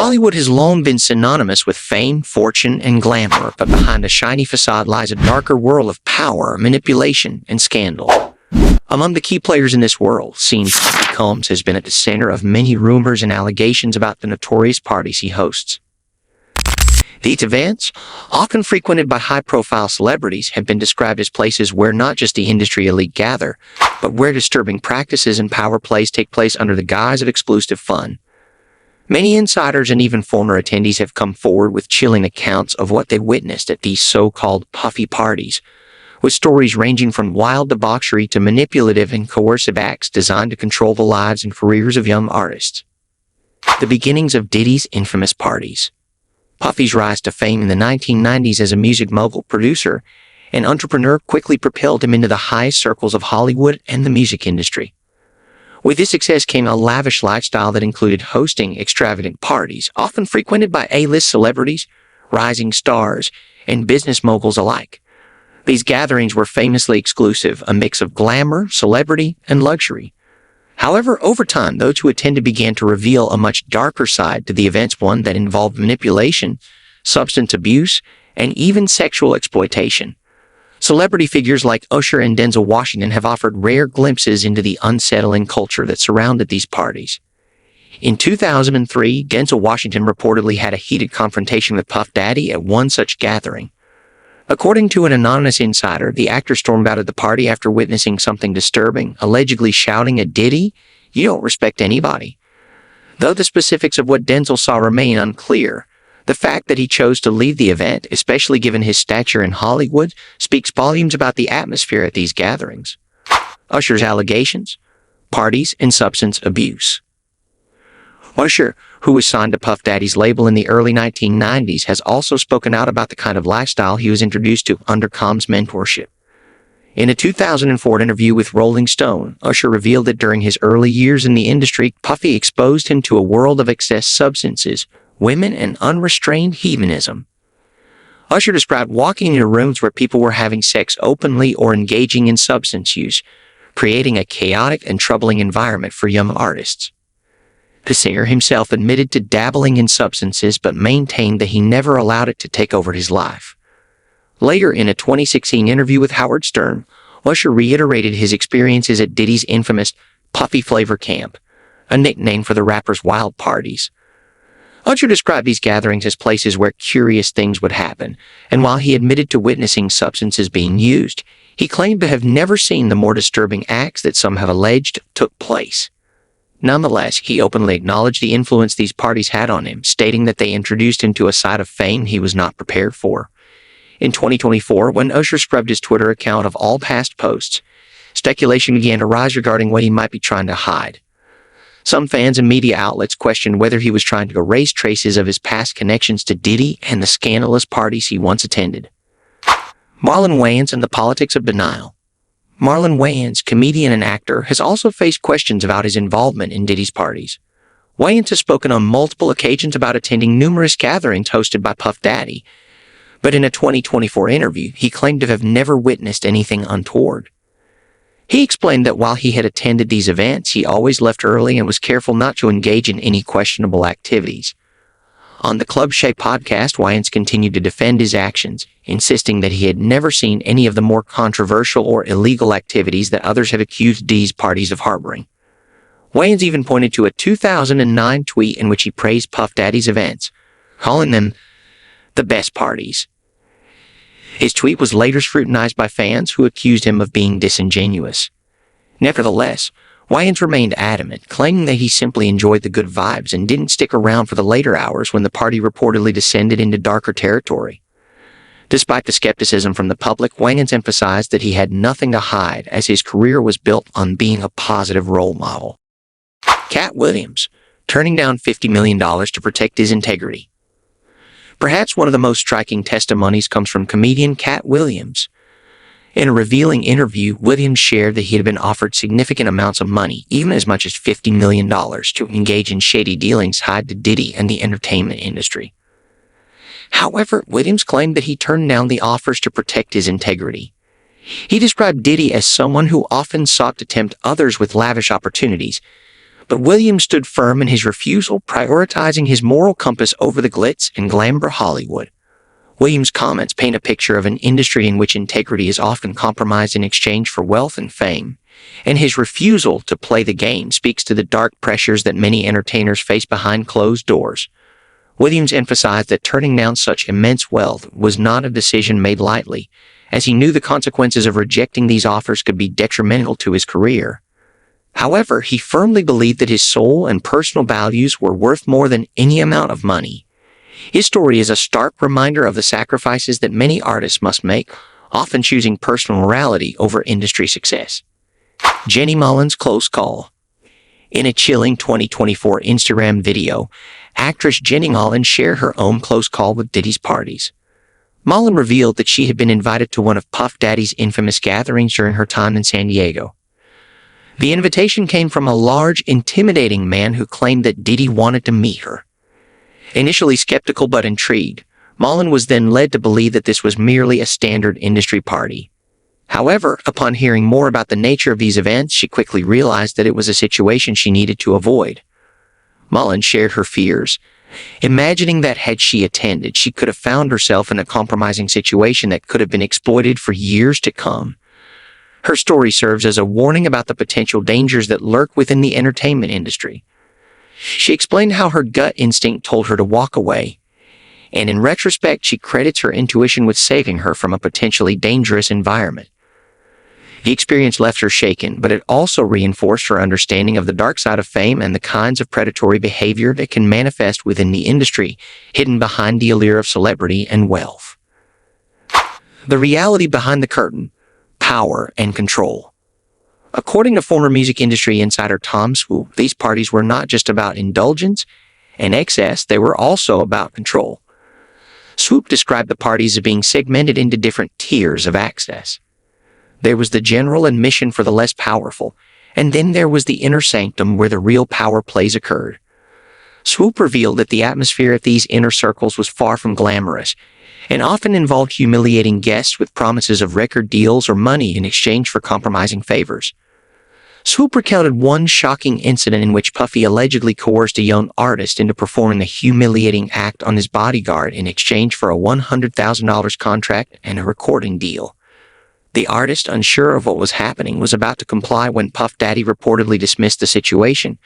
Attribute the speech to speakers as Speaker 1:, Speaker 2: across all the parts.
Speaker 1: Hollywood has long been synonymous with fame, fortune, and glamour, but behind a shiny facade lies a darker world of power, manipulation, and scandal. Among the key players in this world, Sean Combs has been at the center of many rumors and allegations about the notorious parties he hosts. These events, often frequented by high-profile celebrities, have been described as places where not just the industry elite gather, but where disturbing practices and power plays take place under the guise of exclusive fun. Many insiders and even former attendees have come forward with chilling accounts of what they witnessed at these so-called puffy parties, with stories ranging from wild debauchery to manipulative and coercive acts designed to control the lives and careers of young artists. The beginnings of Diddy's infamous parties. Puffy's rise to fame in the 1990s as a music mogul, producer, and entrepreneur quickly propelled him into the highest circles of Hollywood and the music industry. With this success came a lavish lifestyle that included hosting extravagant parties, often frequented by A-list celebrities, rising stars, and business moguls alike. These gatherings were famously exclusive, a mix of glamour, celebrity, and luxury. However, over time, those who attended began to reveal a much darker side to the events, one that involved manipulation, substance abuse, and even sexual exploitation. Celebrity figures like Usher and Denzel Washington have offered rare glimpses into the unsettling culture that surrounded these parties. In 2003, Denzel Washington reportedly had a heated confrontation with Puff Daddy at one such gathering. According to an anonymous insider, the actor stormed out of the party after witnessing something disturbing, allegedly shouting at Diddy, "You don't respect anybody." Though the specifics of what Denzel saw remain unclear, the fact that he chose to leave the event, especially given his stature in Hollywood, speaks volumes about the atmosphere at these gatherings. Usher's allegations, parties, and substance abuse. Usher, who was signed to Puff Daddy's label in the early 1990s, has also spoken out about the kind of lifestyle he was introduced to under Combs' mentorship. In a 2004 interview with Rolling Stone, Usher revealed that during his early years in the industry, Puffy exposed him to a world of excess substances, women, and unrestrained hedonism. Usher described walking into rooms where people were having sex openly or engaging in substance use, creating a chaotic and troubling environment for young artists. The singer himself admitted to dabbling in substances but maintained that he never allowed it to take over his life. Later, in a 2016 interview with Howard Stern, Usher reiterated his experiences at Diddy's infamous Puffy Flavor Camp, a nickname for the rapper's wild parties. Usher described these gatherings as places where curious things would happen, and while he admitted to witnessing substances being used, he claimed to have never seen the more disturbing acts that some have alleged took place. Nonetheless, he openly acknowledged the influence these parties had on him, stating that they introduced him to a side of fame he was not prepared for. In 2024, when Usher scrubbed his Twitter account of all past posts, speculation began to rise regarding what he might be trying to hide. Some fans and media outlets questioned whether he was trying to erase traces of his past connections to Diddy and the scandalous parties he once attended. Marlon Wayans and the politics of denial. Marlon Wayans, comedian and actor, has also faced questions about his involvement in Diddy's parties. Wayans has spoken on multiple occasions about attending numerous gatherings hosted by Puff Daddy, but in a 2024 interview, he claimed to have never witnessed anything untoward. He explained that while he had attended these events, he always left early and was careful not to engage in any questionable activities. On the Club Shay podcast, Wayans continued to defend his actions, insisting that he had never seen any of the more controversial or illegal activities that others have accused D's parties of harboring. Wayans even pointed to a 2009 tweet in which he praised Puff Daddy's events, calling them the best parties. His tweet was later scrutinized by fans who accused him of being disingenuous. Nevertheless, Wayans remained adamant, claiming that he simply enjoyed the good vibes and didn't stick around for the later hours when the party reportedly descended into darker territory. Despite the skepticism from the public, Wayans emphasized that he had nothing to hide as his career was built on being a positive role model. Cat Williams, turning down $50 million to protect his integrity. Perhaps one of the most striking testimonies comes from comedian Cat Williams. In a revealing interview, Williams shared that he had been offered significant amounts of money, even as much as $50 million, to engage in shady dealings tied to Diddy and the entertainment industry. However, Williams claimed that he turned down the offers to protect his integrity. He described Diddy as someone who often sought to tempt others with lavish opportunities, But Williams stood firm in his refusal, prioritizing his moral compass over the glitz and glamour Hollywood. Williams' comments paint a picture of an industry in which integrity is often compromised in exchange for wealth and fame, and his refusal to play the game speaks to the dark pressures that many entertainers face behind closed doors. Williams emphasized that turning down such immense wealth was not a decision made lightly, as he knew the consequences of rejecting these offers could be detrimental to his career. However, he firmly believed that his soul and personal values were worth more than any amount of money. His story is a stark reminder of the sacrifices that many artists must make, often choosing personal morality over industry success. Jenny Mullen's close call. In a chilling 2024 Instagram video, actress Jenny Mullen shared her own close call with Diddy's parties. Mullen revealed that she had been invited to one of Puff Daddy's infamous gatherings during her time in San Diego. The invitation came from a large, intimidating man who claimed that Diddy wanted to meet her. Initially skeptical but intrigued, Mullen was then led to believe that this was merely a standard industry party. However, upon hearing more about the nature of these events, she quickly realized that it was a situation she needed to avoid. Mullen shared her fears, imagining that had she attended, she could have found herself in a compromising situation that could have been exploited for years to come. Her story serves as a warning about the potential dangers that lurk within the entertainment industry. She explained how her gut instinct told her to walk away, and in retrospect, she credits her intuition with saving her from a potentially dangerous environment. The experience left her shaken, but it also reinforced her understanding of the dark side of fame and the kinds of predatory behavior that can manifest within the industry, hidden behind the allure of celebrity and wealth. The reality behind the curtain: power and control. According to former music industry insider Tom Swoop, these parties were not just about indulgence and excess, they were also about control. Swoop described the parties as being segmented into different tiers of access. There was the general admission for the less powerful, and then there was the inner sanctum where the real power plays occurred. Swoop revealed that the atmosphere at these inner circles was far from glamorous, and often involved humiliating guests with promises of record deals or money in exchange for compromising favors. Swoop recounted one shocking incident in which Puffy allegedly coerced a young artist into performing a humiliating act on his bodyguard in exchange for a $100,000 contract and a recording deal. The artist, unsure of what was happening, was about to comply when Puff Daddy reportedly dismissed the situation,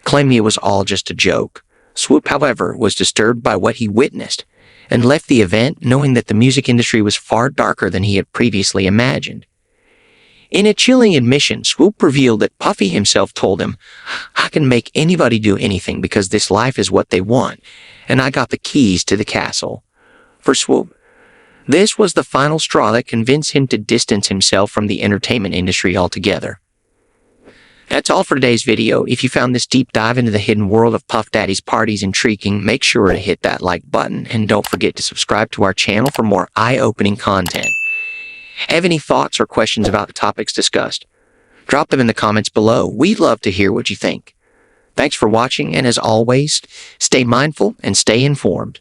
Speaker 1: claiming it was all just a joke. Swoop, however, was disturbed by what he witnessed and left the event knowing that the music industry was far darker than he had previously imagined. In a chilling admission, Swoop revealed that Puffy himself told him, "I can make anybody do anything because this life is what they want, and I got the keys to the castle." For Swoop, this was the final straw that convinced him to distance himself from the entertainment industry altogether. That's all for today's video. If you found this deep dive into the hidden world of Puff Daddy's parties intriguing, make sure to hit that like button and don't forget to subscribe to our channel for more eye-opening content. Have any thoughts or questions about the topics discussed? Drop them in the comments below. We'd love to hear what you think. Thanks for watching, and as always, stay mindful and stay informed.